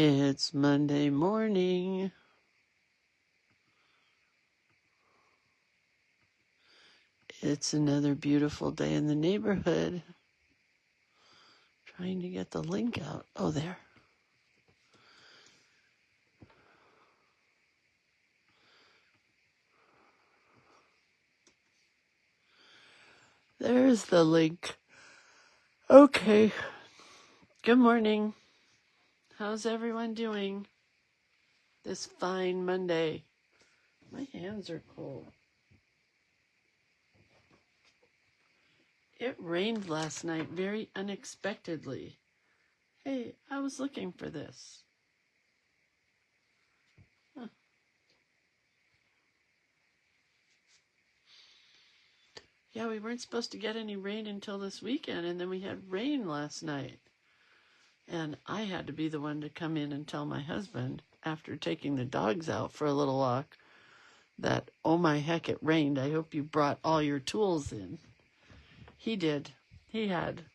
It's Monday morning. It's another beautiful day in the neighborhood. Trying to get the link out. Oh, there. There's the link. Okay. Good morning. How's everyone doing this fine Monday? My hands are cold. It rained last night very unexpectedly. Hey, I was looking for this. Huh. Yeah, we weren't supposed to get any rain until this weekend, and then we had rain last night. And I had to be the one to come in and tell my husband, after taking the dogs out for a little walk, that, oh my heck, it rained. I hope you brought all your tools in. He did. He had.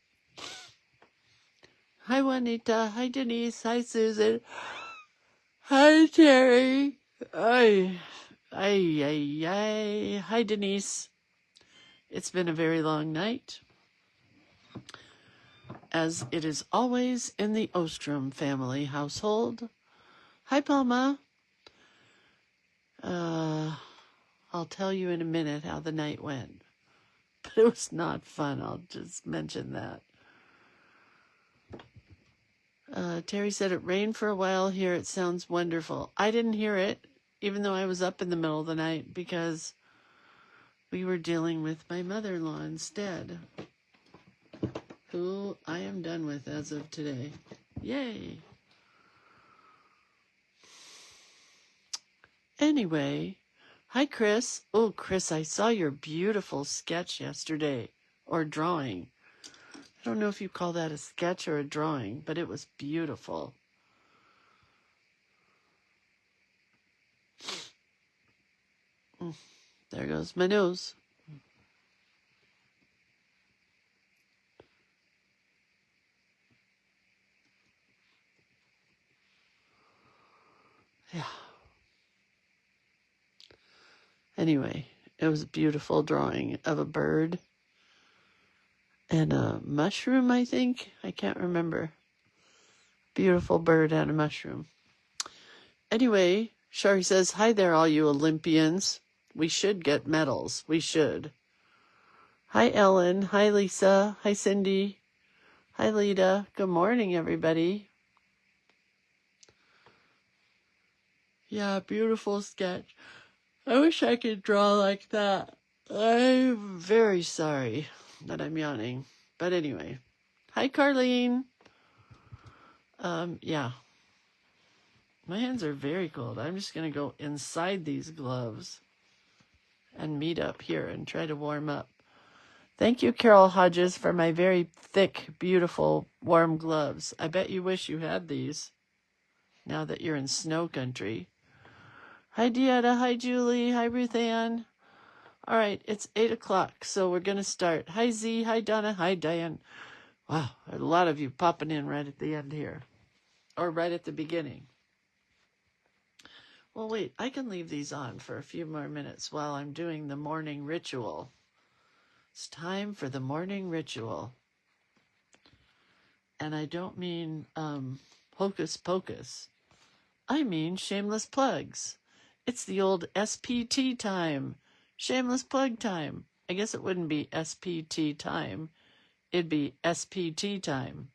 Hi, Juanita. Hi, Denise. Hi, Susan. Hi, Terry. Hi, Denise. It's been a very long night, as it is always in the Ostrom family household. Hi, Palma. I'll tell you in a minute how the night went. But it was not fun. I'll just mention that. Terry said it rained for a while here. It sounds wonderful. I didn't hear it, even though I was up in the middle of the night, because we were dealing with my mother-in-law instead, who I am done with as of today. Yay. Anyway, hi, Chris. Oh, Chris, I saw your beautiful sketch yesterday, or drawing. I don't know if you call that a sketch or a drawing, but it was beautiful. There goes my nose. Yeah. Anyway, it was a beautiful drawing of a bird and a mushroom, I think. I can't remember. Beautiful bird and a mushroom. Anyway, Shari says, hi there, all you Olympians. We should get medals. We should. Hi, Ellen. Hi, Lisa. Hi, Cindy. Hi, Lita. Good morning, everybody. Yeah, beautiful sketch. I wish I could draw like that. I'm very sorry that I'm yawning. But anyway. Hi, Carlene. Yeah. My hands are very cold. I'm just going to go inside these gloves and meet up here and try to warm up. Thank you, Carol Hodges, for my very thick, beautiful, warm gloves. I bet you wish you had these now that you're in snow country. Hi, Dieta. Hi, Julie. Hi, Ruth Ann. All right, it's 8 o'clock, so we're going to start. Hi, Z. Hi, Donna. Hi, Diane. Wow, a lot of you popping in right at the end here, or right at the beginning. Well, wait, I can leave these on for a few more minutes while I'm doing the morning ritual. It's time for the morning ritual. And I don't mean hocus pocus. I mean shameless plugs. It's the old SPT time. Shameless plug time. I guess it wouldn't be SPT time. It'd be SPT time.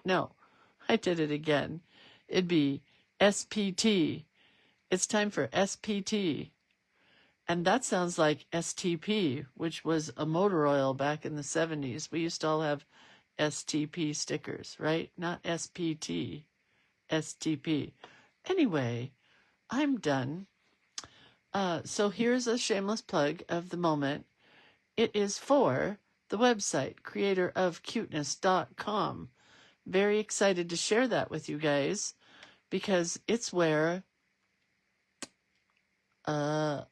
No, I did it again. It'd be SPT. It's time for SPT. And that sounds like STP, which was a motor oil back in the 70s. We used to all have STP stickers, right? Not SPT, STP. Anyway, I'm done. So here's a shameless plug of the moment. It is for the website, creatorofcuteness.com. Very excited to share that with you guys because it's where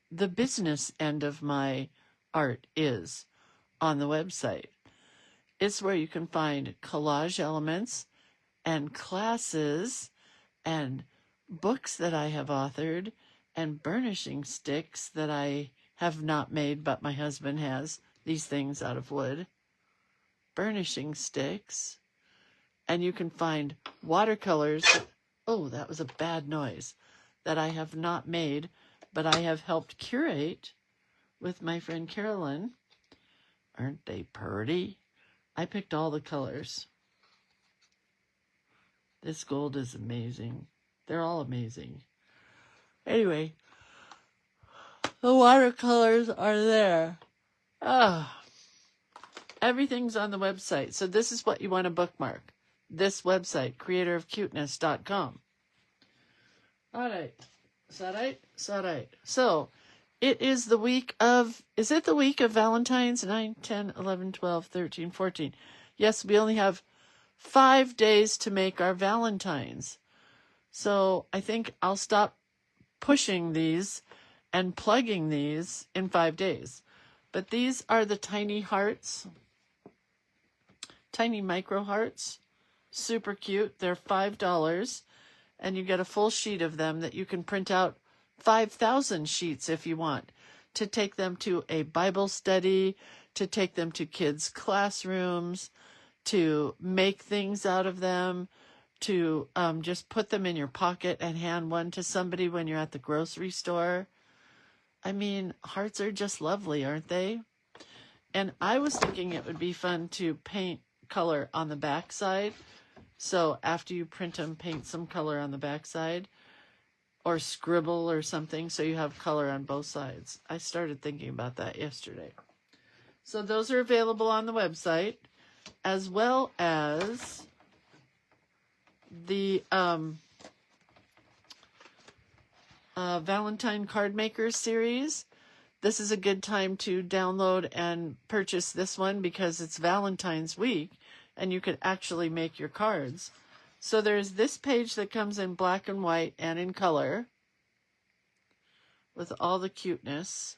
the business end of my art is on the website. It's where you can find collage elements and classes and books that I have authored, and burnishing sticks that I have not made, but my husband has these things out of wood. Burnishing sticks. And you can find watercolors. Oh, that was a bad noise. That I have not made, but I have helped curate with my friend Carolyn. Aren't they pretty? I picked all the colors. This gold is amazing. They're all amazing. Anyway, the watercolors are there. Everything's on the website. So this is what you want to bookmark. This website, creatorofcuteness.com. All right. Is that right? Is that right? So it is the week of, is it the week of Valentine's? 9, 10, 11, 12, 13, 14. Yes, we only have 5 days to make our Valentines. So I think I'll stop pushing these and plugging these in 5 days. But these are the tiny hearts, tiny micro hearts, super cute. They're $5, and you get a full sheet of them that you can print out 5,000 sheets if you want, to take them to a Bible study, to take them to kids' classrooms, to make things out of them, to just put them in your pocket and hand one to somebody when you're at the grocery store. I mean, hearts are just lovely, aren't they? And I was thinking it would be fun to paint color on the back side. So after you print them, paint some color on the back side, or scribble or something so you have color on both sides. I started thinking about that yesterday. So those are available on the website, as well as the Valentine Card Makers series. This is a good time to download and purchase this one because it's Valentine's week and you could actually make your cards. So there's this page that comes in black and white and in color with all the cuteness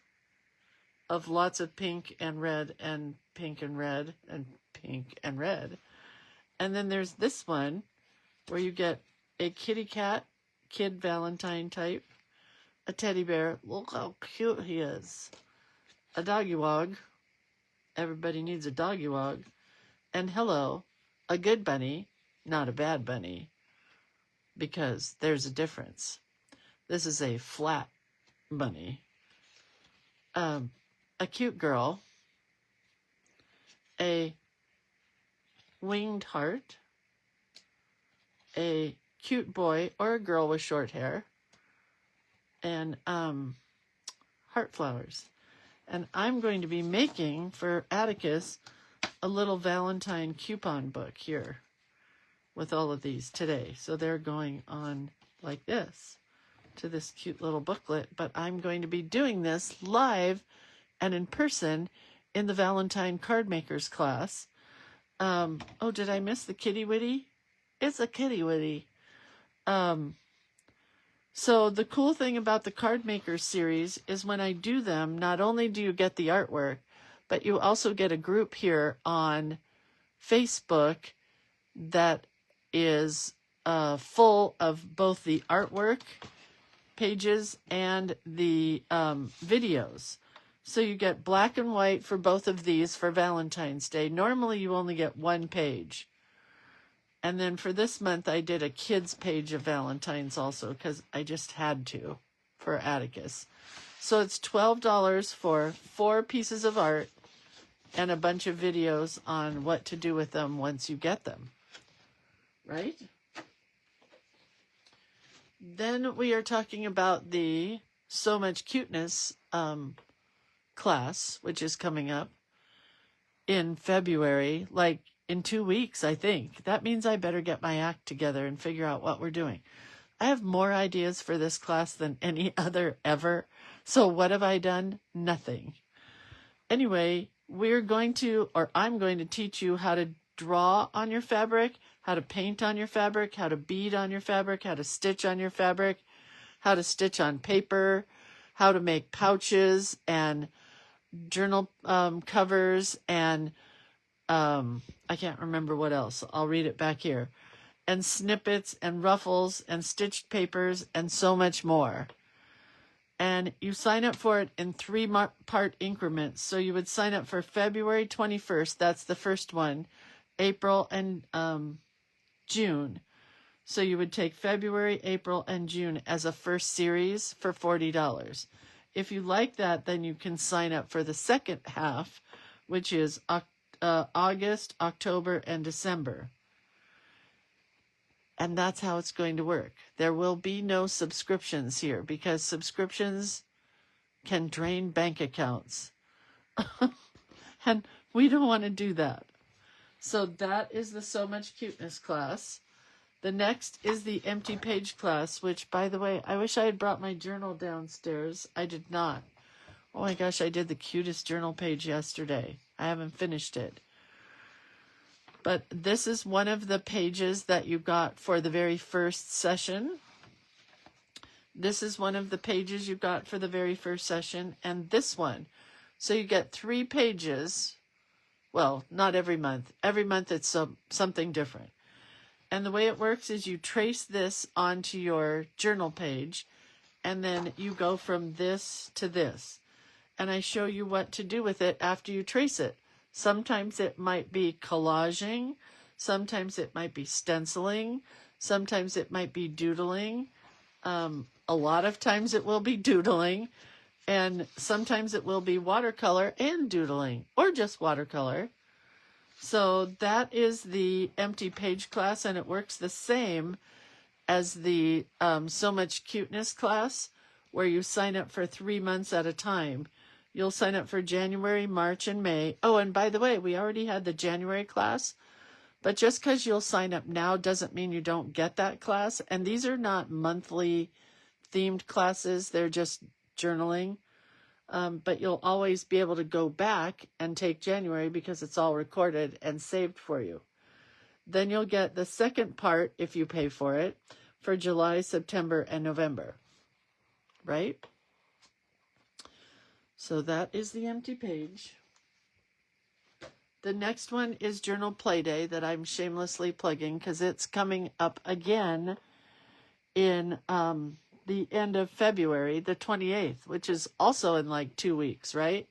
of lots of pink and red and pink and red and pink and red. And then there's this one where you get a kitty cat, kid Valentine type, a teddy bear. Look how cute he is. A doggy wog. Everybody needs a doggy wog. And hello, a good bunny, not a bad bunny, because there's a difference. This is a flat bunny. A cute girl, a winged heart, a cute boy or a girl with short hair, and heart flowers. And I'm going to be making for Atticus a little Valentine coupon book here with all of these today. So they're going on like this to this cute little booklet, but I'm going to be doing this live and in person in the Valentine Card Makers class. Oh, did I miss the kitty witty? It's a kitty witty. So the cool thing about the Card Makers series is when I do them, not only do you get the artwork, but you also get a group here on Facebook that is full of both the artwork pages and the videos. So you get black and white for both of these for Valentine's Day. Normally you only get one page. And then for this month I did a kids page of Valentine's also because I just had to for Atticus. So it's $12 for 4 pieces of art and a bunch of videos on what to do with them once you get them. Right? Then we are talking about the So Much Cuteness class, which is coming up in February, like in 2 weeks, I think. That means I better get my act together and figure out what we're doing. I have more ideas for this class than any other ever. So what have I done? Nothing. Anyway, I'm going to teach you how to draw on your fabric, how to paint on your fabric, how to bead on your fabric, how to stitch on your fabric, how to stitch on paper, how to make pouches and journal covers, and I can't remember what else. I'll read it back here. and snippets and ruffles and stitched papers and so much more. And you sign up for it in 3-part increments. So you would sign up for February 21st. That's the first one. April and June. So you would take February, April, and June as a first series for $40. If you like that, then you can sign up for the second half, which is August, October, and December. And that's how it's going to work. There will be no subscriptions here because subscriptions can drain bank accounts. And we don't want to do that. So that is the So Much Cuteness class. The next is the empty page class, which, by the way, I wish I had brought my journal downstairs. I did not. Oh my gosh, I did the cutest journal page yesterday. I haven't finished it. But this is one of the pages that you got for the very first session. This is one of the pages you got for the very first session, and this one. So you get 3 pages. Well, not every month. Every month it's something different. And the way it works is you trace this onto your journal page, and then you go from this to this. And I show you what to do with it after you trace it. Sometimes it might be collaging. Sometimes it might be stenciling. Sometimes it might be doodling. A lot of times it will be doodling. And sometimes it will be watercolor and doodling, or just watercolor. So that is the empty page class, and it works the same as the So Much Cuteness class, where you sign up for 3 months at a time. You'll sign up for January, March, and May. Oh, and by the way, we already had the January class, but just because you'll sign up now doesn't mean you don't get that class. And these are not monthly themed classes. They're just journaling. But you'll always be able to go back and take January because it's all recorded and saved for you. Then you'll get the second part, if you pay for it, for July, September, and November. Right? So that is the empty page. The next one is Journal Play Day that I'm shamelessly plugging because it's coming up again in the end of February, the 28th, which is also in like 2 weeks, right?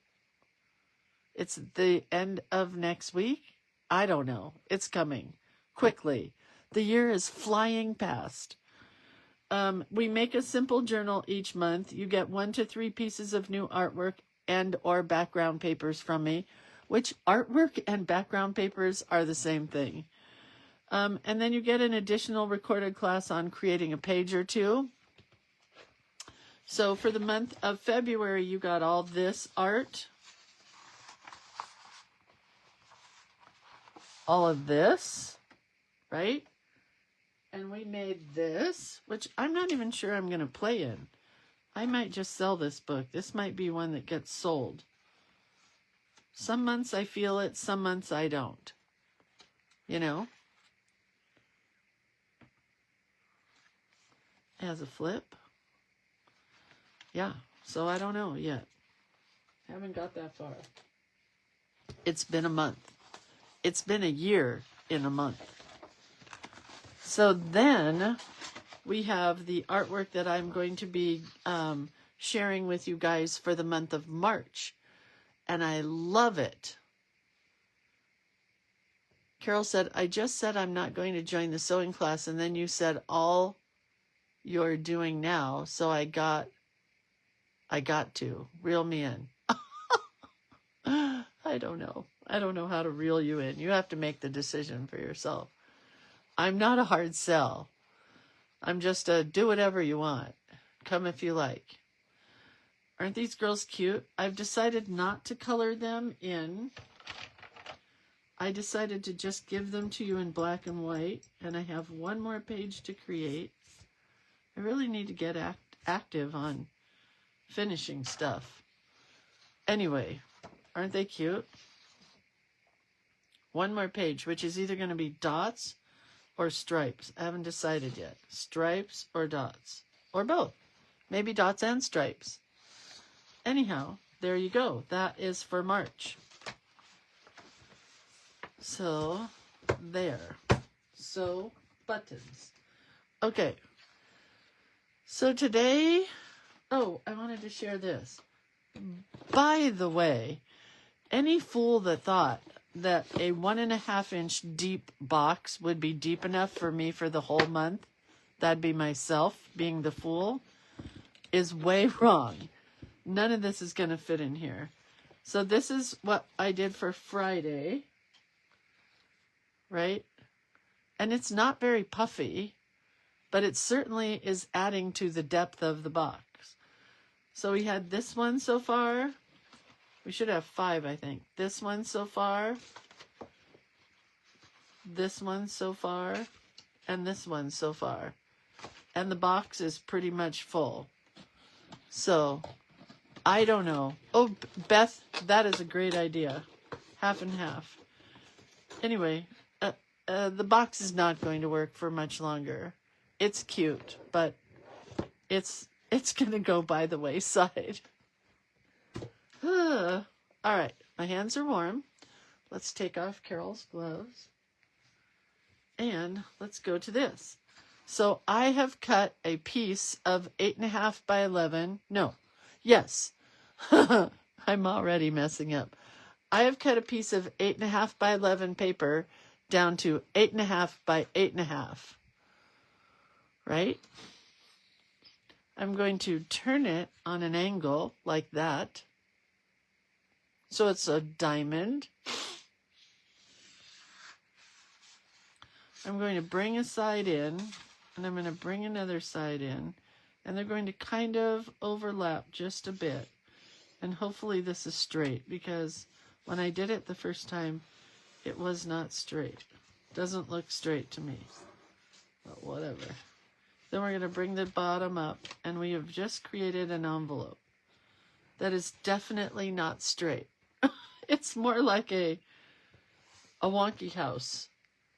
It's the end of next week? I don't know. It's coming quickly. The year is flying past. We make a simple journal each month. You get 1 to 3 pieces of new artwork and or background papers from me, which artwork and background papers are the same thing. And then you get an additional recorded class on creating a page or two. So for the month of February, you got all this art. All of this, right? And we made this, which I'm not even sure I'm going to play in. I might just sell this book. This might be one that gets sold. Some months I feel it, some months I don't. You know? It has a flip. Yeah, so I don't know yet. Haven't got that far. It's been a month. It's been a year in a month. So then we have the artwork that I'm going to be sharing with you guys for the month of March. And I love it. Carol said, I just said I'm not going to join the sewing class, and then you said all you're doing now, so I got to. Reel me in. I don't know. I don't know how to reel you in. You have to make the decision for yourself. I'm not a hard sell. I'm just a do whatever you want. Come if you like. Aren't these girls cute? I've decided not to color them in. I decided to just give them to you in black and white, and I have one more page to create. I really need to get active on finishing stuff. Anyway, aren't they cute? One more page, which is either going to be dots or stripes. I haven't decided yet. Stripes or dots. Or both. Maybe dots and stripes. Anyhow, there you go. That is for March. So, there. So buttons. Okay. So today, oh, I wanted to share this. By the way, any fool that thought that a 1.5-inch deep box would be deep enough for me for the whole month, that'd be myself being the fool, is way wrong. None of this is going to fit in here. So this is what I did for Friday, right? And it's not very puffy, but it certainly is adding to the depth of the box. So we had this one so far. We should have 5, I think. This one so far. This one so far. And this one so far. And the box is pretty much full. So, I don't know. Oh, Beth, that is a great idea. Half and half. Anyway, the box is not going to work for much longer. It's cute, but it's going to go by the wayside. All right, my hands are warm. Let's take off Carol's gloves. And let's go to this. So I have cut a piece of 8.5 by 11. No, yes. I'm already messing up. I have cut a piece of 8.5 by 11 paper down to 8.5 by 8.5. Right? I'm going to turn it on an angle like that. So it's a diamond. I'm going to bring a side in, and I'm going to bring another side in, and they're going to kind of overlap just a bit. And hopefully this is straight, because when I did it the first time, it was not straight. Doesn't look straight to me, but whatever. Then we're going to bring the bottom up, and we have just created an envelope that is definitely not straight. It's more like a wonky house.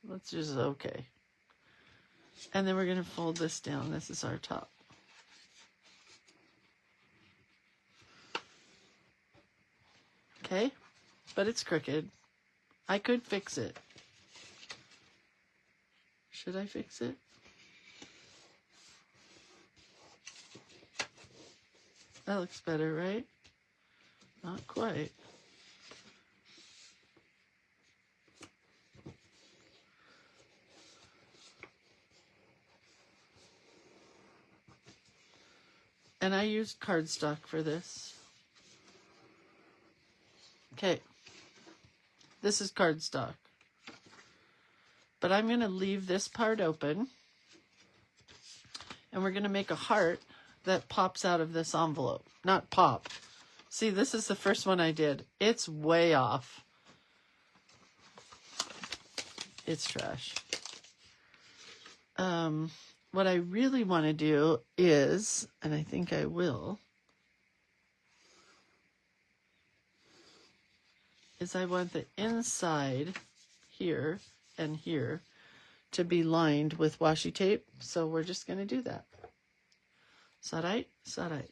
That's just okay. And then we're going to fold this down. This is our top. Okay, but it's crooked. I could fix it. Should I fix it? That looks better, right? Not quite. And I used cardstock for this. Okay. This is cardstock. But I'm going to leave this part open. And we're going to make a heart that pops out of this envelope. Not pop. See, this is the first one I did. It's way off. It's trash. What I really want to do is, and I think I will, is I want the inside here and here to be lined with washi tape. So we're just going to do that. Is that right? Is that right?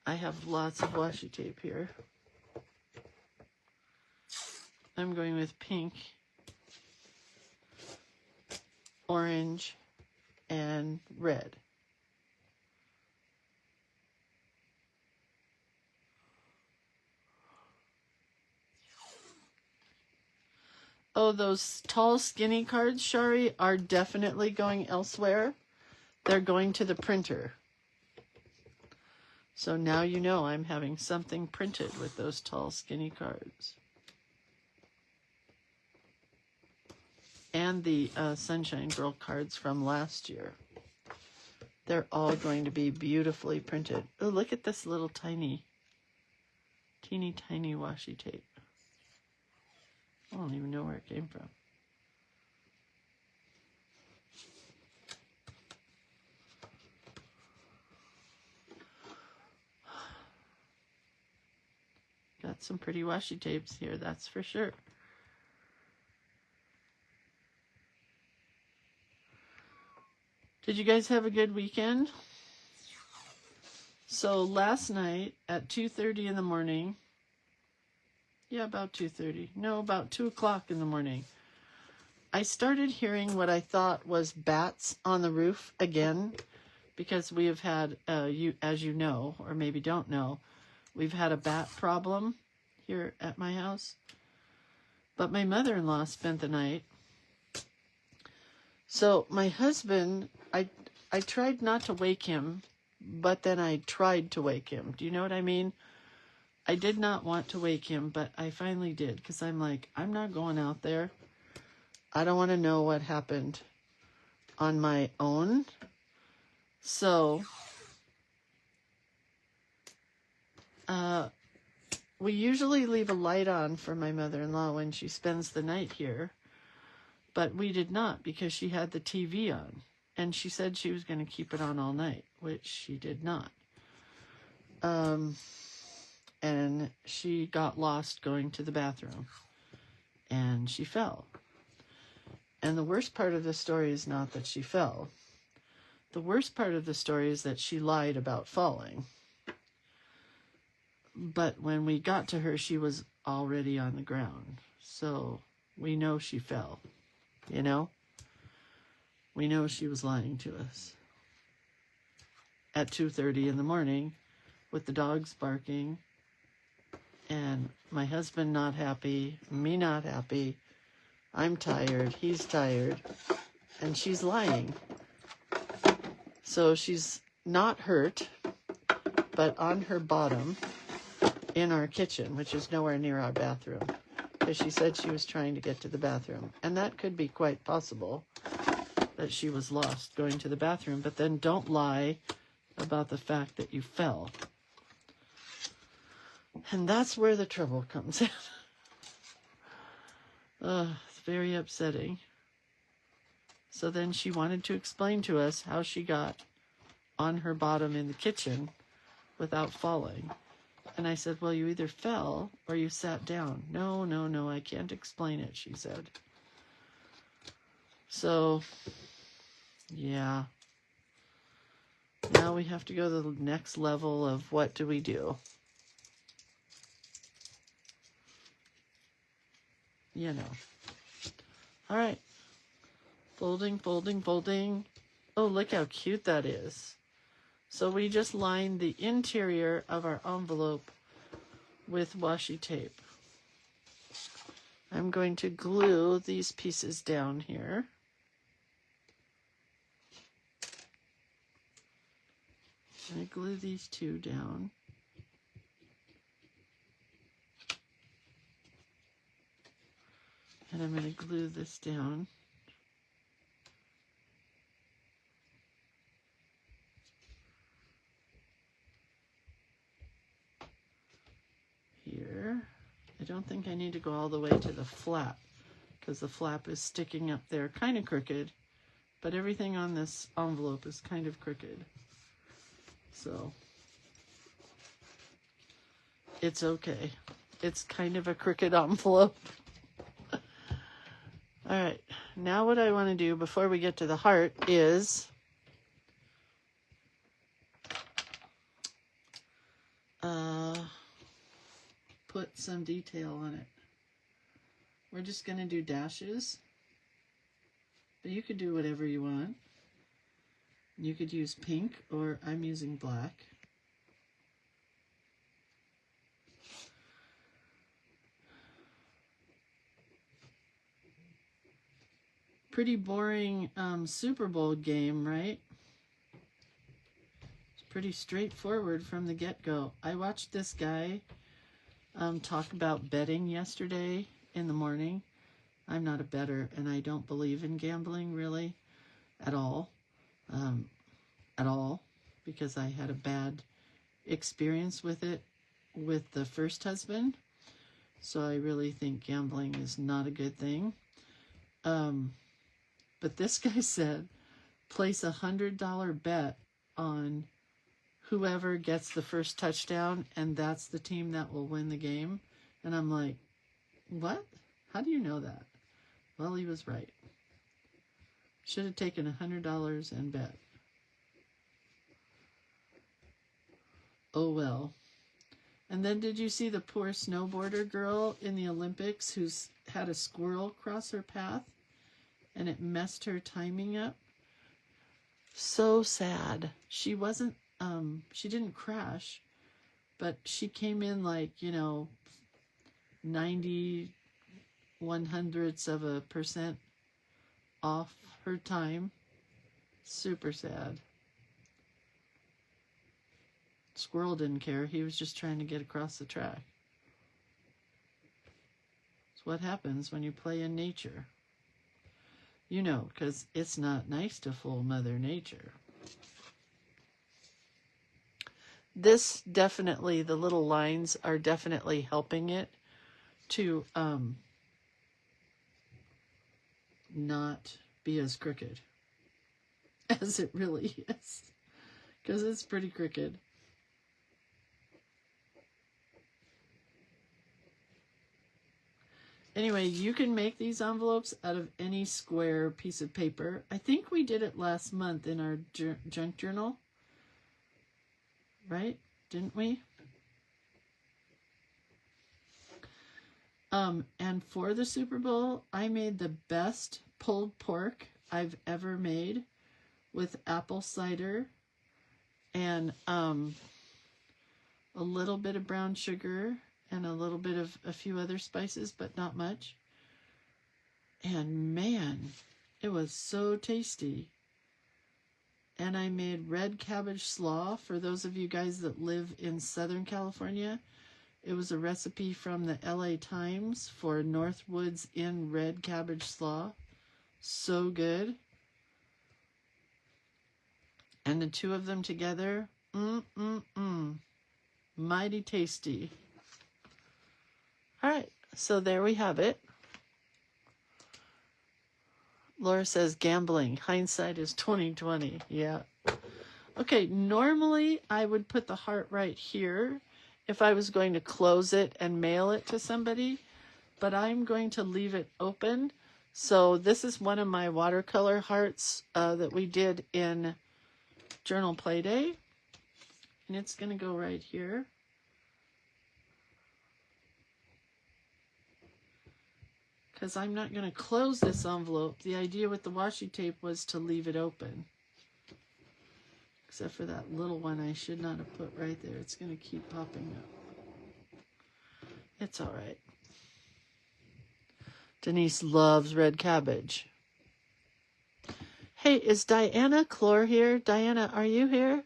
I have lots of washi tape here. I'm going with pink, orange, and red. Oh, those tall, skinny cards, Shari, are definitely going elsewhere. They're going to the printer. So now you know I'm having something printed with those tall, skinny cards. And the Sunshine Girl cards from last year. They're all going to be beautifully printed. Oh, look at this little teeny tiny washi tape. I don't even know where it came from. Got some pretty washi tapes here, that's for sure. Did you guys have a good weekend? So last night at 2:30 in the morning, Yeah, about 2:30. No, about 2 o'clock in the morning. I started hearing what I thought was bats on the roof again, because we have had, as you know, or maybe don't know, we've had a bat problem here at my house. But my mother-in-law spent the night. So my husband, I tried not to wake him, but then I tried to wake him. Do you know what I mean? I did not want to wake him, but I finally did, because I'm like, I'm not going out there. I don't want to know what happened on my own. So, we usually leave a light on for my mother-in-law when she spends the night here, but we did not, because she had the TV on, and she said she was going to keep it on all night, which she did not. And she got lost going to the bathroom, and she fell. And the worst part of the story is not that she fell. The worst part of the story is that she lied about falling. But when we got to her, she was already on the ground. So we know she fell, you know? We know she was lying to us. At 2:30 in the morning, with the dogs barking, and my husband not happy, me not happy, I'm tired, he's tired, and she's lying. So she's not hurt, but on her bottom in our kitchen, which is nowhere near our bathroom, because she said she was trying to get to the bathroom. And that could be quite possible, that she was lost going to the bathroom. But then don't lie about the fact that you fell. And that's where the trouble comes in. It's very upsetting. So then she wanted to explain to us how she got on her bottom in the kitchen without falling. And I said, well, you either fell or you sat down. No, I can't explain it, she said. So, yeah. Now we have to go to the next level of what do we do? You know. All right. Folding, folding, folding. Oh, look how cute that is. So we just lined the interior of our envelope with washi tape. I'm going to glue these pieces down here. I glue these two down. And I'm going to glue this down. Here. I don't think I need to go all the way to the flap, because the flap is sticking up there kind of crooked, but everything on this envelope is kind of crooked. So it's okay. It's kind of a crooked envelope. All right, now what I want to do before we get to the heart is put some detail on it. We're just going to do dashes, but you could do whatever you want. You could use pink, or I'm using black. Pretty boring Super Bowl game, right? It's pretty straightforward from the get-go. I watched this guy talk about betting yesterday in the morning. I'm not a bettor, and I don't believe in gambling really at all, because I had a bad experience with it with the first husband. So I really think gambling is not a good thing. But this guy said, place $100 bet on whoever gets the first touchdown, and that's the team that will win the game. And I'm like, what? How do you know that? Well, he was right. Should have taken $100 and bet. Oh well. And then did you see the poor snowboarder girl in the Olympics who's had a squirrel cross her path and it messed her timing up? So sad. She wasn't, she didn't crash, but she came in like, 90/100% off her time. Super sad. Squirrel didn't care. He was just trying to get across the track. It's what happens when you play in nature. Because it's not nice to fool Mother Nature. This definitely, the little lines are definitely helping it to not be as crooked as it really is. Because it's pretty crooked. Anyway, you can make these envelopes out of any square piece of paper. I think we did it last month in our junk journal. Right? Didn't we? And for the Super Bowl, I made the best pulled pork I've ever made with apple cider and a little bit of brown sugar and a little bit of a few other spices, but not much. And man, it was so tasty. And I made red cabbage slaw for those of you guys that live in Southern California. It was a recipe from the LA Times for Northwoods in red cabbage slaw. So good. And the two of them together, mighty tasty. All right, so there we have it. Laura says gambling. Hindsight is 20/20. Yeah. Okay, normally I would put the heart right here if I was going to close it and mail it to somebody, but I'm going to leave it open. So this is one of my watercolor hearts that we did in Journal Play Day, and it's going to go right here. Because I'm not going to close this envelope. The idea with the washi tape was to leave it open. Except for that little one I should not have put right there. It's going to keep popping up. It's all right. Denise loves red cabbage. Hey, is Diana Clore here? Diana, are you here?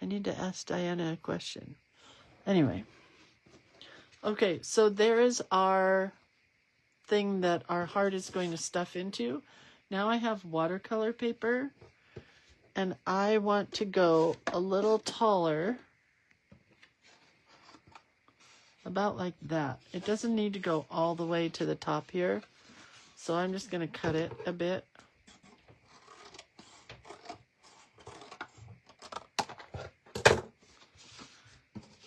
I need to ask Diana a question. Anyway. Okay, so there is our thing that our heart is going to stuff into. Now I have watercolor paper, and I want to go a little taller, about like that. It doesn't need to go all the way to the top here, so I'm just going to cut it a bit.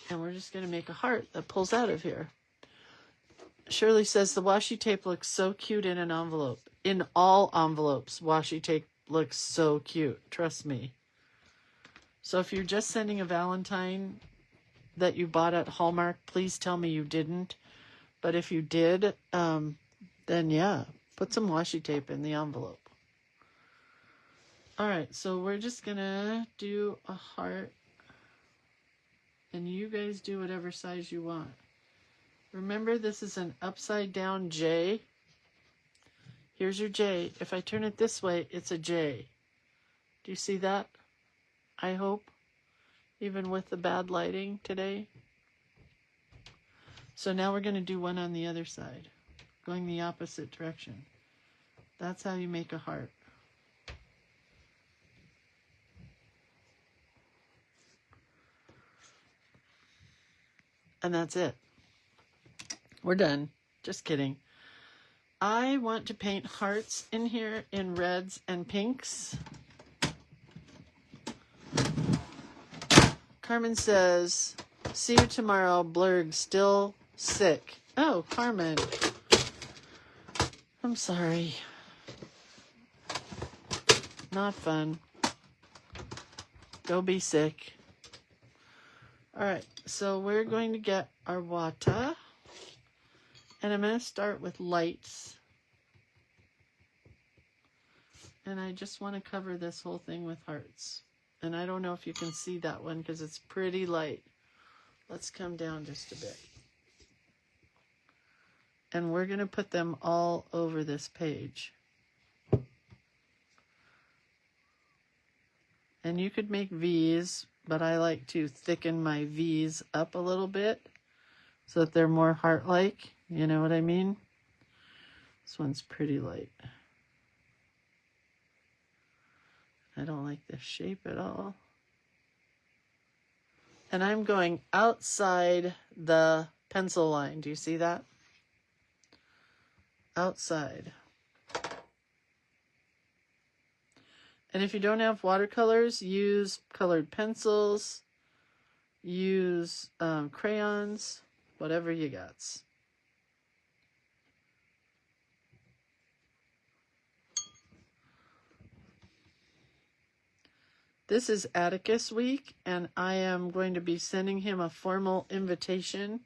And we're just going to make a heart that pulls out of here. Shirley says the washi tape looks so cute in an envelope. In all envelopes, washi tape looks so cute. Trust me. So if you're just sending a Valentine that you bought at Hallmark, please tell me you didn't. But if you did, then yeah, put some washi tape in the envelope. All right, so we're just going to do a heart. And you guys do whatever size you want. Remember, this is an upside down J. Here's your J. If I turn it this way, it's a J. Do you see that? I hope. Even with the bad lighting today. So now we're going to do one on the other side. Going the opposite direction. That's how you make a heart. And that's it. We're done. Just kidding. I want to paint hearts in here in reds and pinks. Carmen says, see you tomorrow. Blurg, still sick. Oh, Carmen. I'm sorry. Not fun. Go be sick. All right, so we're going to get our water, and I'm going to start with lights. And I just want to cover this whole thing with hearts. And I don't know if you can see that one because it's pretty light. Let's come down just a bit. And we're going to put them all over this page. And you could make V's, but I like to thicken my V's up a little bit so that they're more heart-like. You know what I mean? This one's pretty light. I don't like this shape at all. And I'm going outside the pencil line. Do you see that? Outside. And if you don't have watercolors, use colored pencils, use crayons, whatever you got. This is Atticus week, and I am going to be sending him a formal invitation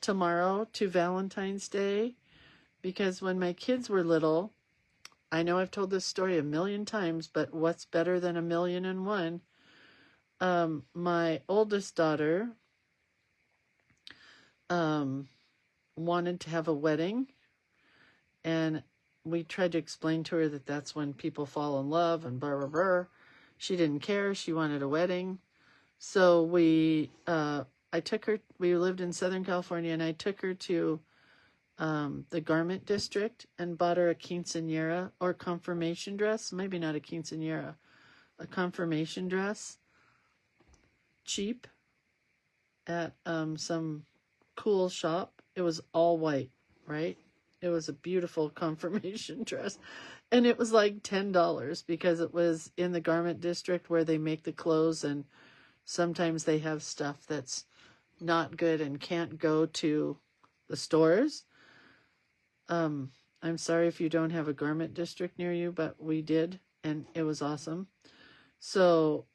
tomorrow to Valentine's Day, because when my kids were little, I know I've told this story a million times, but what's better than 1,000,001? My oldest daughter wanted to have a wedding, and we tried to explain to her that that's when people fall in love and blah, blah, blah. She didn't care. She wanted a wedding. So I took her, we lived in Southern California, and I took her to the garment district and bought her a quinceañera or confirmation dress. Maybe not a quinceañera, a confirmation dress. Cheap at some cool shop. It was all white, right? It was a beautiful confirmation dress. And it was like $10 because it was in the garment district where they make the clothes, and sometimes they have stuff that's not good and can't go to the stores. I'm sorry if you don't have a garment district near you, but we did, and it was awesome. So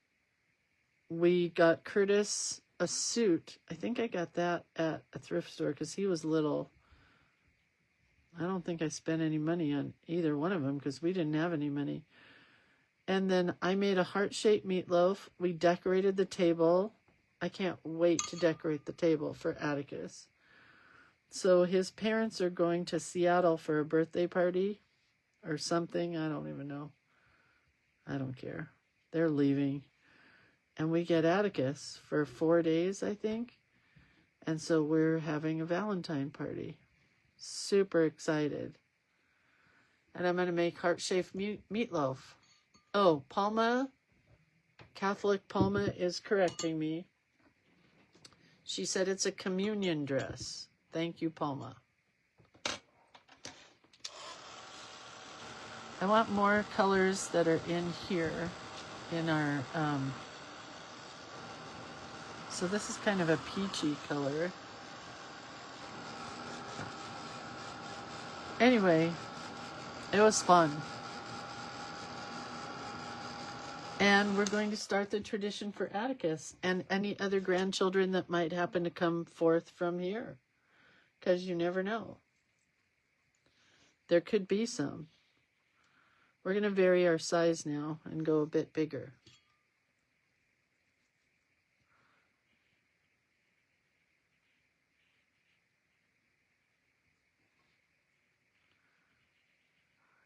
we got Curtis a suit. I think I got that at a thrift store because he was little. I don't think I spent any money on either one of them because we didn't have any money. And then I made a heart-shaped meatloaf. We decorated the table. I can't wait to decorate the table for Atticus. So his parents are going to Seattle for a birthday party or something. I don't even know. I don't care. They're leaving. And we get Atticus for 4 days, I think. And so we're having a Valentine party. Super excited. And I'm going to make heart-shaped meatloaf. Oh, Palma, Catholic Palma is correcting me. She said it's a communion dress. Thank you, Palma. I want more colors that are in here in our, so this is kind of a peachy color. Anyway, it was fun. And we're going to start the tradition for Atticus and any other grandchildren that might happen to come forth from here. Because you never know. There could be some. We're going to vary our size now and go a bit bigger.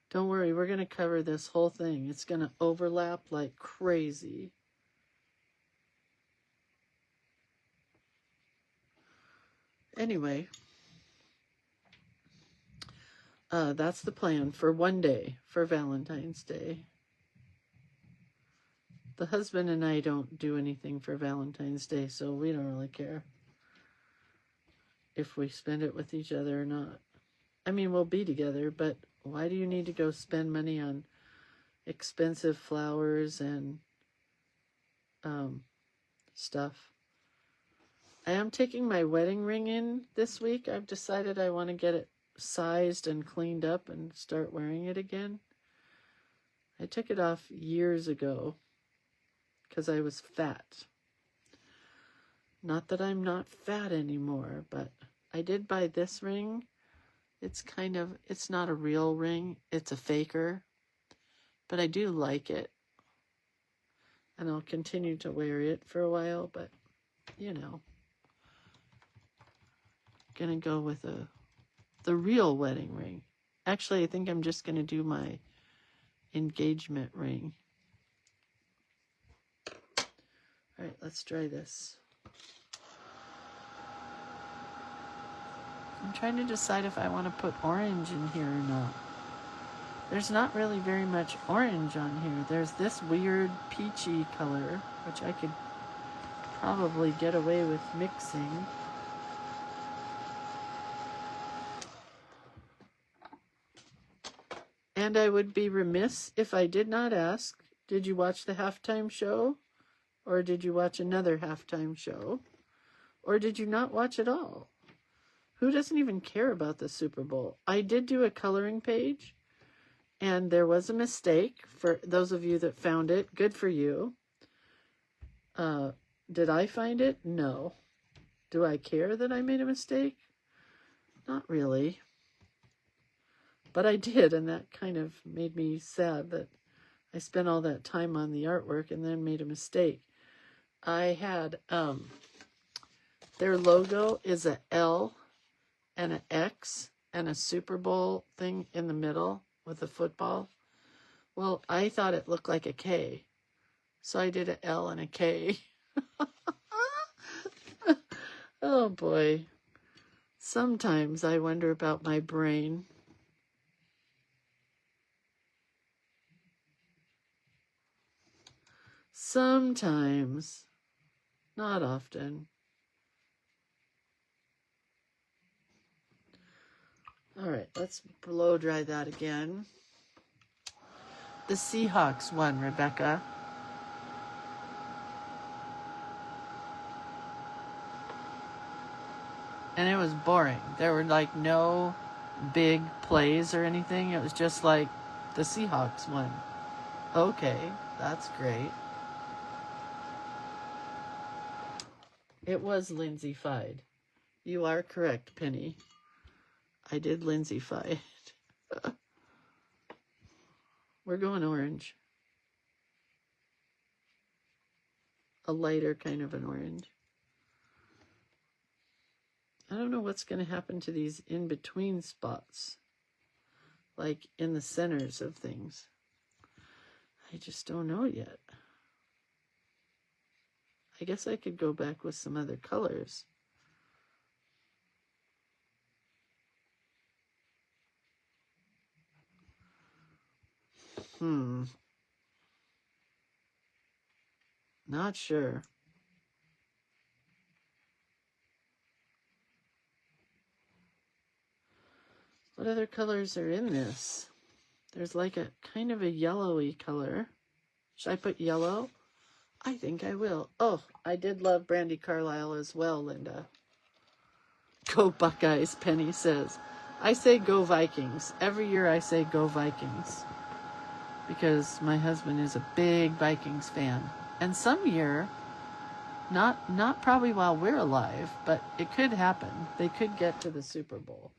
Don't worry, we're going to cover this whole thing. It's going to overlap like crazy. Anyway, that's the plan for one day for Valentine's Day. The husband and I don't do anything for Valentine's Day, so we don't really care if we spend it with each other or not. I mean, we'll be together, but why do you need to go spend money on expensive flowers and stuff? I am taking my wedding ring in this week. I've decided I want to get it sized and cleaned up and start wearing it again. I took it off years ago because I was fat. Not that I'm not fat anymore, but I did buy this ring. It's not a real ring. It's a faker, but I do like it. And I'll continue to wear it for a while, but, you know, gonna go with the real wedding ring. Actually, I think I'm just gonna do my engagement ring. All right, let's try this. I'm trying to decide if I want to put orange in here or not. There's not really very much orange on here. There's this weird peachy color, which I could probably get away with mixing. And I would be remiss if I did not ask, did you watch the halftime show? Or did you watch another halftime show? Or did you not watch at all? Who doesn't even care about the Super Bowl? I did do a coloring page, and there was a mistake. For those of you that found it, good for you. Did I find it? No. Do I care that I made a mistake? Not really. But I did, and that kind of made me sad that I spent all that time on the artwork and then made a mistake. I had, their logo is a L and an X and a Super Bowl thing in the middle with a football. Well, I thought it looked like a K, so I did an L and a K. Oh boy. Sometimes I wonder about my brain. Sometimes. Not often. All right, let's blow dry that again. The Seahawks won, Rebecca. And it was boring. There were like no big plays or anything. It was just like the Seahawks won. Okay, that's great. It was Lindsay-fied. You are correct, Penny. I did Lindsay-fied. We're going orange. A lighter kind of an orange. I don't know what's going to happen to these in-between spots. Like in the centers of things. I just don't know yet. I guess I could go back with some other colors. Not sure. What other colors are in this? There's like a kind of a yellowy color. Should I put yellow? I think I will. Oh, I did love Brandy Carlisle as well, Linda. Go Buckeyes, Penny says. I say go Vikings. Every year I say go Vikings. Because my husband is a big Vikings fan. And some year, not probably while we're alive, but it could happen. They could get to the Super Bowl.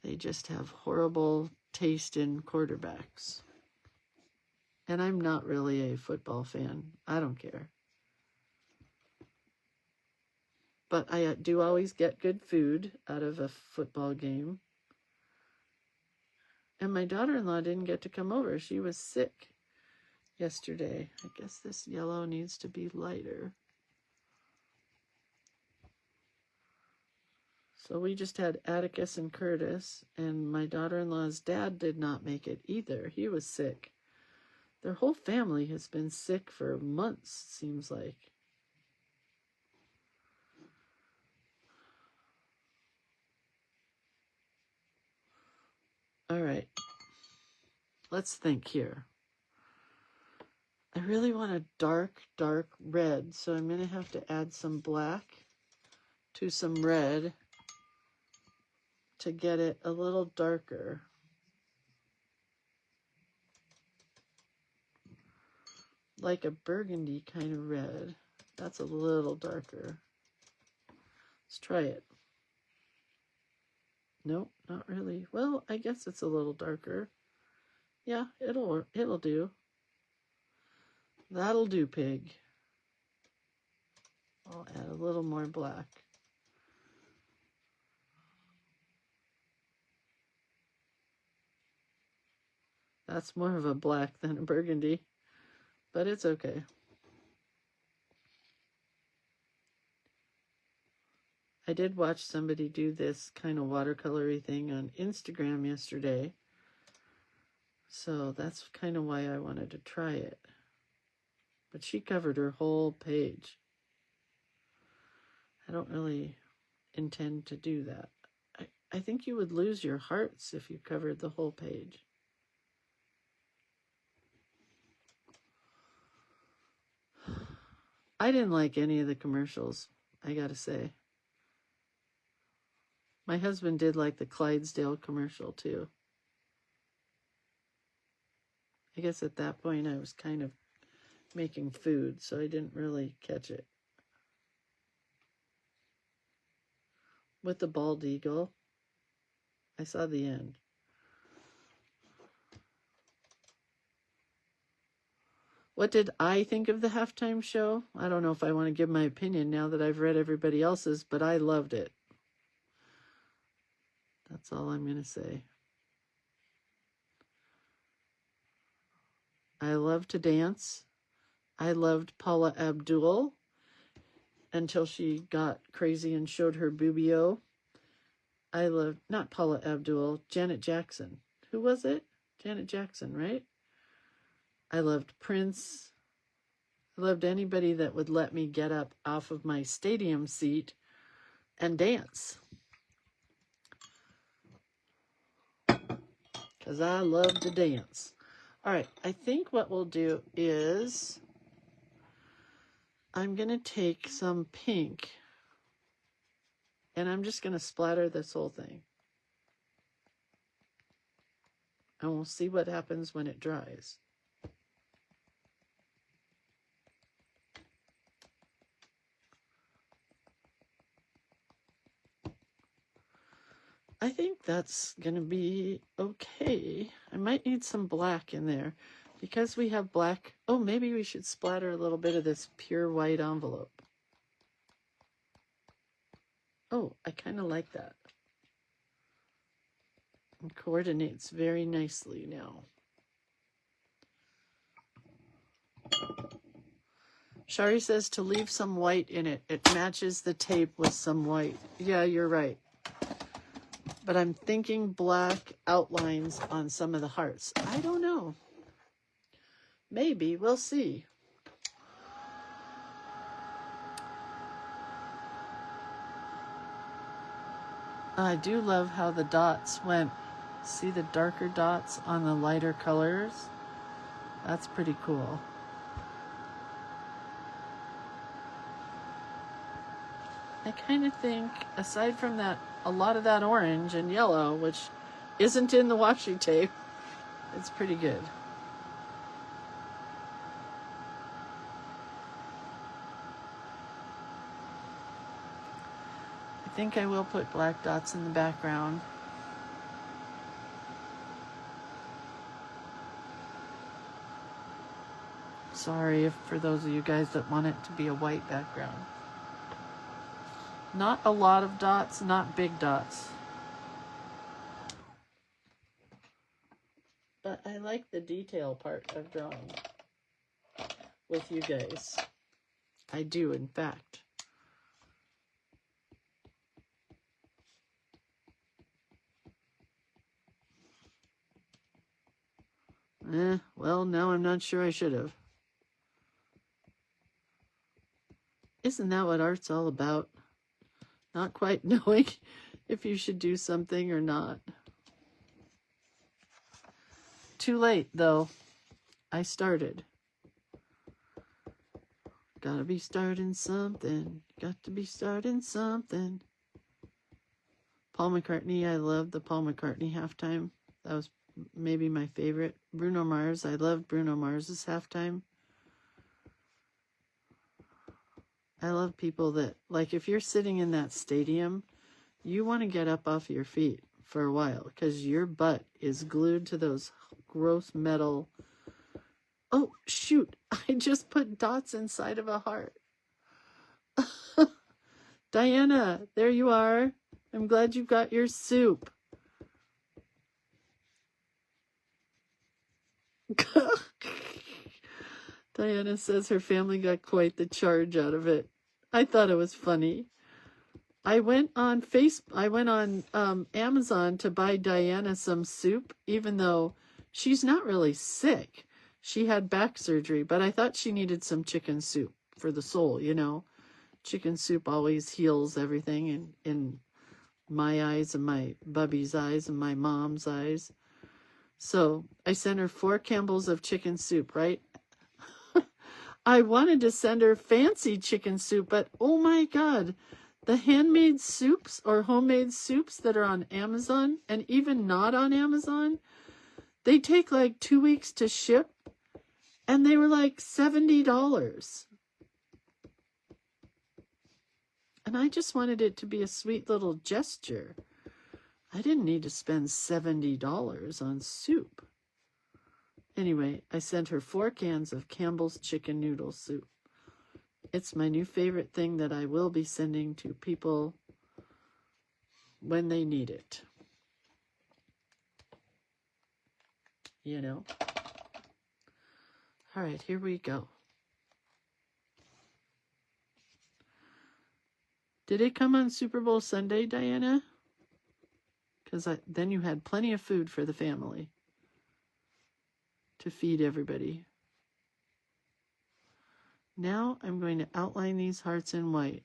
They just have horrible taste in quarterbacks. And I'm not really a football fan. I don't care. But I do always get good food out of a football game. And my daughter-in-law didn't get to come over. She was sick yesterday. I guess this yellow needs to be lighter. So we just had Atticus and Curtis, and my daughter-in-law's dad did not make it either. He was sick. Their whole family has been sick for months, seems like. All right. Let's think here. I really want a dark, dark red, so I'm going to have to add some black to some red to get it a little darker. like a burgundy kind of red. That's a little darker. Let's try it. Nope, not really. Well, I guess it's a little darker. Yeah, it'll do. That'll do, pig. I'll add a little more black. That's more of a black than a burgundy, but it's okay. I did watch somebody do this kind of watercolory thing on Instagram yesterday, so that's kind of why I wanted to try it. But she covered her whole page. I don't really intend to do that. I think you would lose your hearts if you covered the whole page. I didn't like any of the commercials, I gotta say. My husband did like the Clydesdale commercial too. I guess at that point I was kind of making food, so I didn't really catch it. With the bald eagle, I saw the end. What did I think of the halftime show? I don't know if I want to give my opinion now that I've read everybody else's, but I loved it. That's all I'm going to say. I love to dance. I loved Paula Abdul until she got crazy and showed her boobio. I loved, not Paula Abdul, Janet Jackson. Who was it? Janet Jackson, right? I loved Prince. I loved anybody that would let me get up off of my stadium seat and dance. Because I love to dance. All right, I think what we'll do is I'm going to take some pink and I'm just going to splatter this whole thing. And we'll see what happens when it dries. I think that's going to be okay. I might need some black in there because we have black. Oh, maybe we should splatter a little bit of this pure white envelope. Oh, I kind of like that. It coordinates very nicely now. Shari says to leave some white in it. It matches the tape with some white. Yeah, you're right. But I'm thinking black outlines on some of the hearts. I don't know. Maybe. We'll see. I do love how the dots went. See the darker dots on the lighter colors? That's pretty cool. I kind of think, aside from that, a lot of that orange and yellow, which isn't in the washi tape, it's pretty good. I think I will put black dots in the background. Sorry for those of you guys that want it to be a white background. Not a lot of dots, not big dots. But I like the detail part of drawing with you guys. I do, in fact. Well, now I'm not sure I should have. Isn't that what art's all about? Not quite knowing if you should do something or not. Too late, though. I started. Gotta be starting something. Got to be starting something. Paul McCartney, I loved the Paul McCartney halftime. That was maybe my favorite. Bruno Mars, I loved Bruno Mars's halftime. I love people that, like, if you're sitting in that stadium, you want to get up off your feet for a while because your butt is glued to those gross metal. Oh, shoot. I just put dots inside of a heart. Diana, there you are. I'm glad you got your soup. Diana says her family got quite the charge out of it. I thought it was funny. I went on Amazon to buy Diana some soup, even though she's not really sick. She had back surgery, but I thought she needed some chicken soup for the soul, you know. Chicken soup always heals everything in my eyes and my bubby's eyes and my mom's eyes. So I sent her 4 Campbell's of chicken soup, right? I wanted to send her fancy chicken soup, but oh my God, the handmade soups or homemade soups that are on Amazon and even not on Amazon, they take like 2 weeks to ship and they were like $70. And I just wanted it to be a sweet little gesture. I didn't need to spend $70 on soup. Anyway, I sent her 4 cans of Campbell's chicken noodle soup. It's my new favorite thing that I will be sending to people when they need it. You know? All right, here we go. Did it come on Super Bowl Sunday, Diana? Because then you had plenty of food for the family to feed everybody. Now I'm going to outline these hearts in white.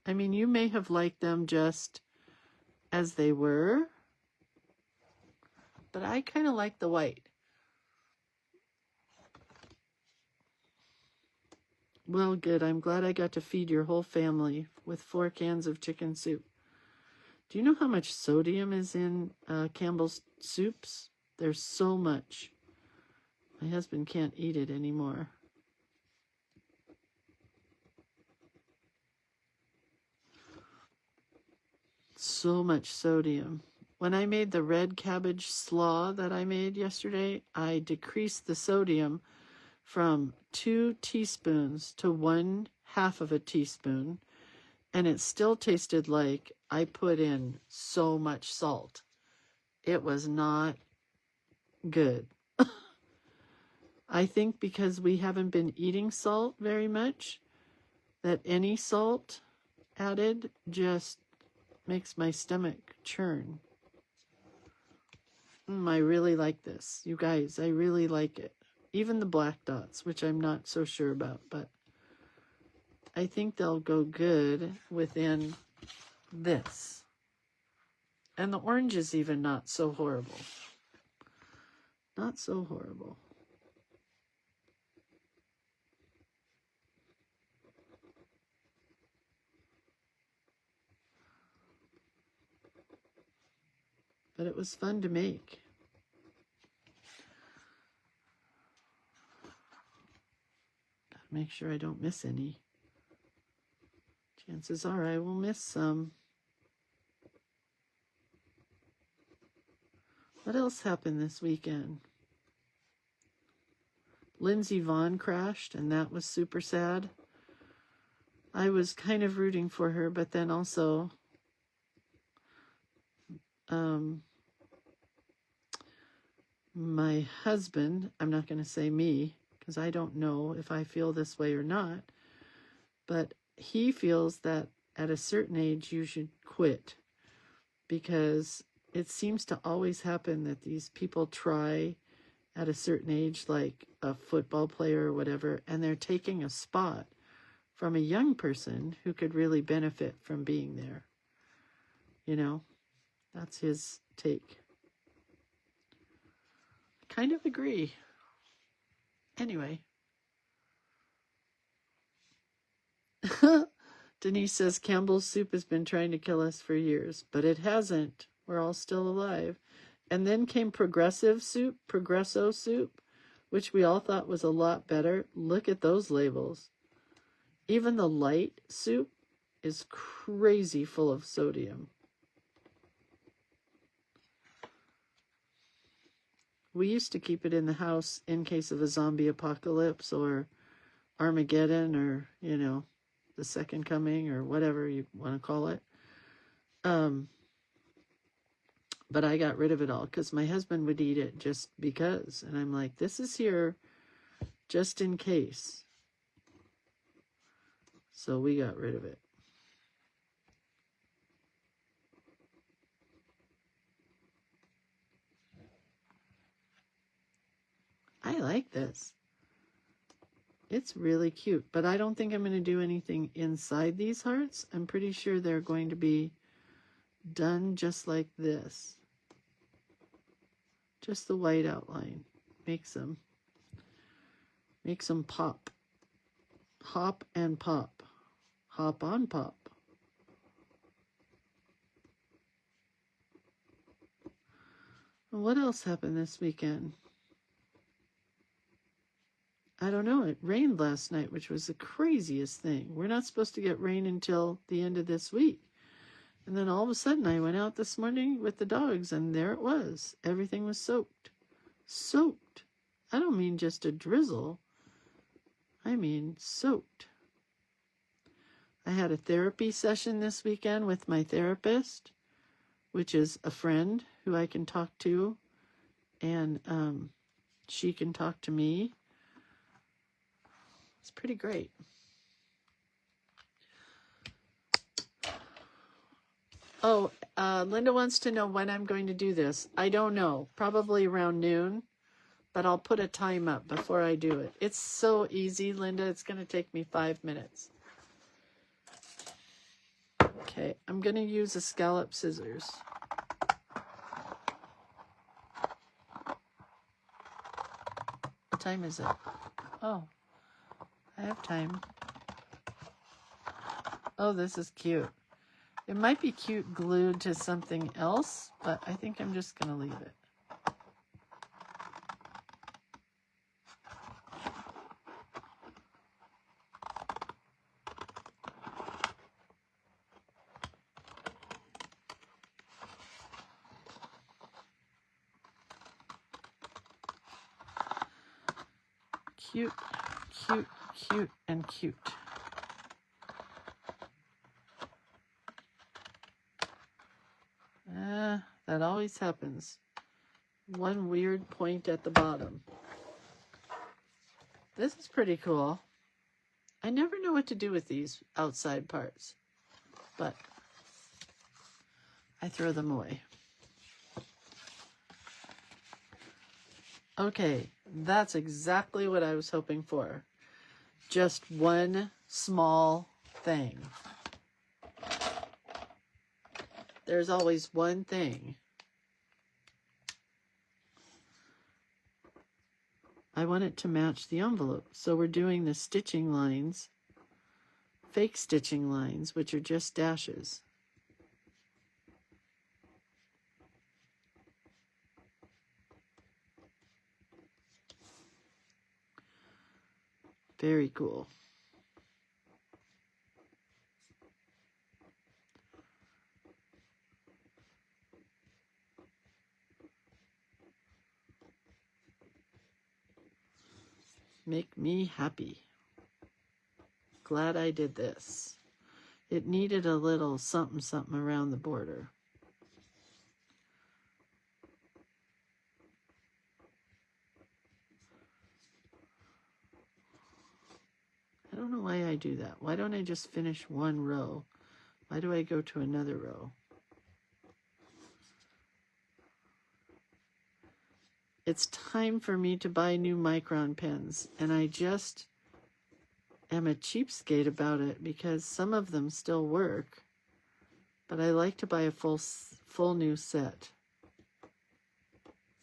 I mean, you may have liked them just as they were, but I kind of like the white. Well, good. I'm glad I got to feed your whole family with 4 cans of chicken soup. Do you know how much sodium is in Campbell's soups? There's so much. My husband can't eat it anymore. So much sodium. When I made the red cabbage slaw that I made yesterday, I decreased the sodium from 2 teaspoons to 1/2 of a teaspoon, and it still tasted like I put in so much salt. It was not good. I think because we haven't been eating salt very much, that any salt added just makes my stomach churn. I really like this. You guys, I really like it. Even the black dots, which I'm not so sure about, but I think they'll go good within this. And the orange is even not so horrible. Not so horrible. But it was fun to make. Gotta make sure I don't miss any. Chances are I will miss some. What else happened this weekend? Lindsay Vaughn crashed, and that was super sad. I was kind of rooting for her, but then also my husband, I'm not going to say me, because I don't know if I feel this way or not, but he feels that at a certain age you should quit, because it seems to always happen that these people try at a certain age, like a football player or whatever, and they're taking a spot from a young person who could really benefit from being there. You know, that's his take. Kind of agree. Anyway. Denise says Campbell's soup has been trying to kill us for years, but it hasn't. We're all still alive. And then came Progresso soup, which we all thought was a lot better. Look at those labels. Even the light soup is crazy full of sodium. We used to keep it in the house in case of a zombie apocalypse or Armageddon or, you know, the second coming or whatever you want to call it. But I got rid of it all because my husband would eat it just because. And I'm like, this is here just in case. So we got rid of it. I like this. It's really cute, but I don't think I'm going to do anything inside these hearts. I'm pretty sure they're going to be done just like this. Just the white outline. Makes them pop. Hop and pop. Hop on pop. What else happened this weekend? I don't know. It rained last night, which was the craziest thing. We're not supposed to get rain until the end of this week. And then all of a sudden I went out this morning with the dogs and there it was. Everything was soaked. Soaked. I don't mean just a drizzle. I mean soaked. I had a therapy session this weekend with my therapist, which is a friend who I can talk to, and she can talk to me. It's pretty great. Oh, Linda wants to know when I'm going to do this. I don't know. Probably around noon, but I'll put a time up before I do it. It's so easy, Linda. It's going to take me 5 minutes. Okay, I'm going to use a scallop scissors. What time is it? Oh, I have time. Oh, this is cute. It might be cute glued to something else, but I think I'm just going to leave it. Cute, cute, cute, and cute. That always happens. One weird point at the bottom. This is pretty cool. I never know what to do with these outside parts, but I throw them away. Okay, that's exactly what I was hoping for. Just one small thing. There's always one thing. I want it to match the envelope. So we're doing the stitching lines, fake stitching lines, which are just dashes. Very cool. Make me happy. Glad I did this. It needed a little something something around the border. I don't know why I do that. Why don't I just finish one row? Why do I go to another row? It's time for me to buy new Micron pens, and I just am a cheapskate about it because some of them still work, but I like to buy a full new set.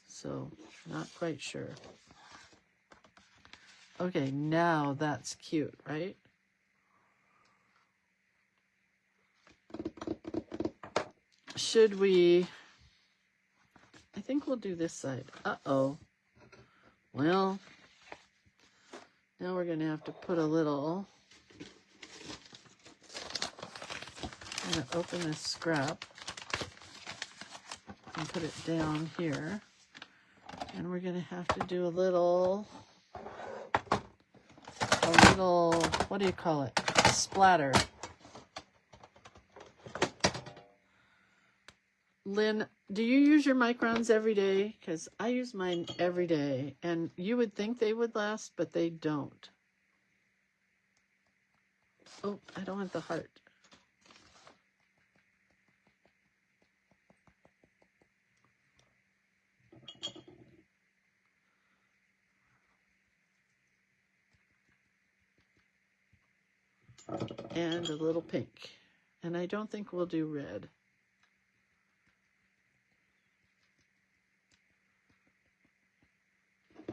So, not quite sure. Okay, now that's cute, right? Should we... I think we'll do this side. Uh-oh. Well, now we're going to have to put a little I'm going to open this scrap and put it down here. And we're going to have to do a little, what do you call it? Splatter. Lynn, do you use your microns every day? Because I use mine every day. And you would think they would last, but they don't. Oh, I don't want the heart. And a little pink. And I don't think we'll do red.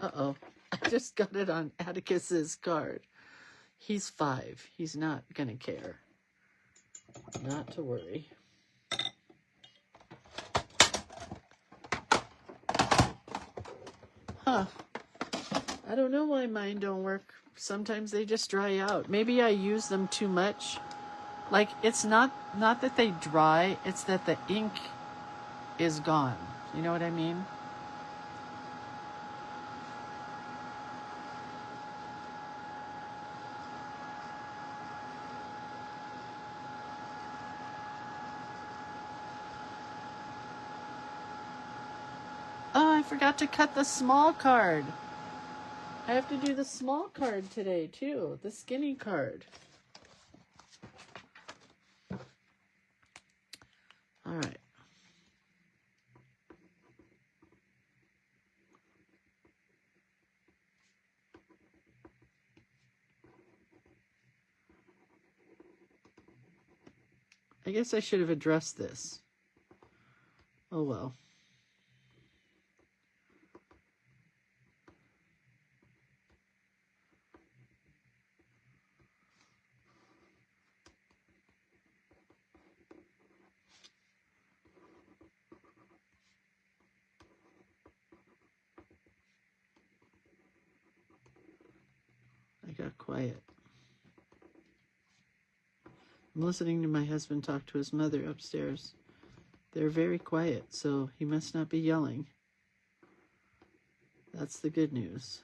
Uh-oh, I just got it on Atticus's card. He's 5. He's not gonna care. Not to worry. Huh. I don't know why mine don't work. Sometimes they just dry out. Maybe I use them too much. Like, it's not that they dry, it's that the ink is gone. You know what I mean? Oh, I forgot to cut the small card. I have to do the small card today, too. The skinny card. All right. I guess I should have addressed this. Oh, well. I got quiet. I'm listening to my husband talk to his mother upstairs. They're very quiet, so he must not be yelling. That's the good news.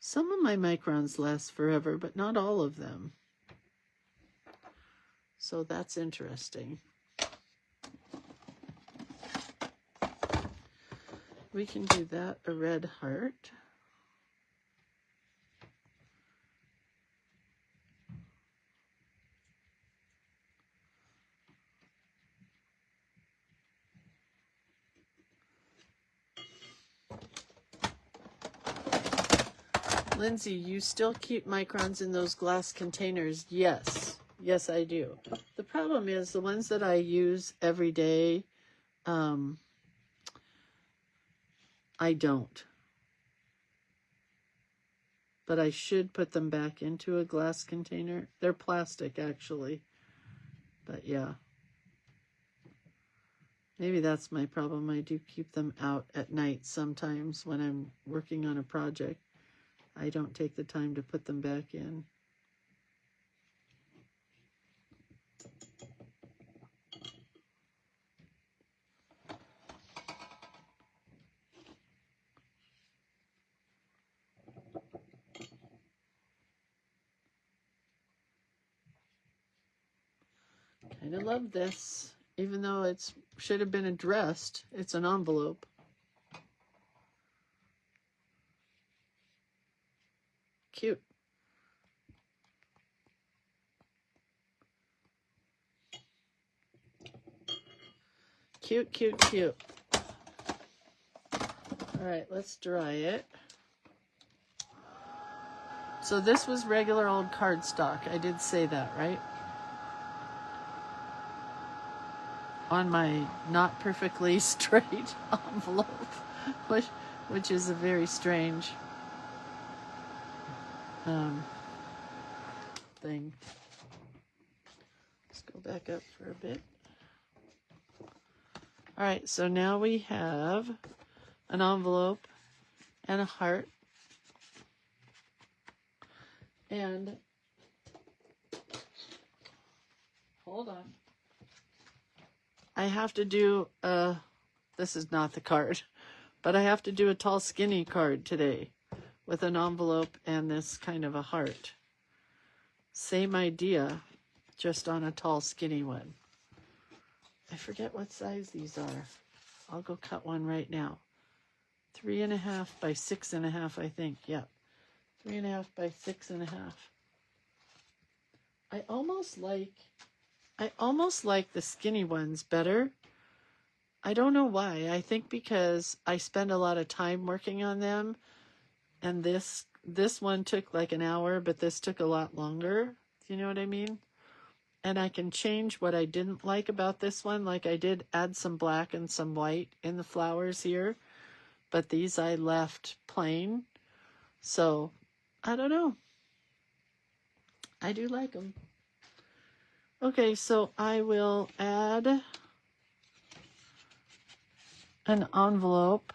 Some of my microns last forever, but not all of them. So that's interesting. We can do that, a red heart. Lindsay, you still keep microns in those glass containers? Yes. Yes, I do. The problem is the ones that I use every day, I don't. But I should put them back into a glass container. They're plastic, actually. But yeah. Maybe that's my problem. I do keep them out at night sometimes when I'm working on a project. I don't take the time to put them back in. Kind of love this, even though it should have been addressed. It's an envelope. Cute. Cute, cute, cute. All right, let's dry it. So this was regular old cardstock. I did say that, right? on my not perfectly straight envelope, which is a very strange thing. Let's go back up for a bit. All right, so now we have an envelope and a heart. And hold on. I have to do this is not the card, but I have to do a tall skinny card today with an envelope and this kind of a heart. Same idea, just on a tall skinny one. I forget what size these are. I'll go cut one right now. 3.5 by 6.5, I think. Yep. 3.5 by 6.5. I almost like the skinny ones better. I don't know why. I think because I spend a lot of time working on them, and this one took like an hour, but this took a lot longer. Do you know what I mean? And I can change what I didn't like about this one. Like I did add some black and some white in the flowers here, but these I left plain. So, I don't know. I do like them. Okay, so I will add an envelope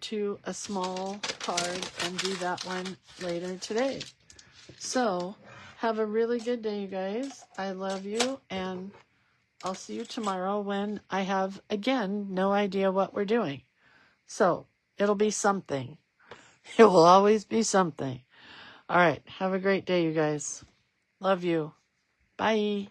to a small card and do that one later today. So, have a really good day, you guys. I love you, and I'll see you tomorrow when I have, again, no idea what we're doing. So, it'll be something. It will always be something. All right, have a great day, you guys. Love you. Bye.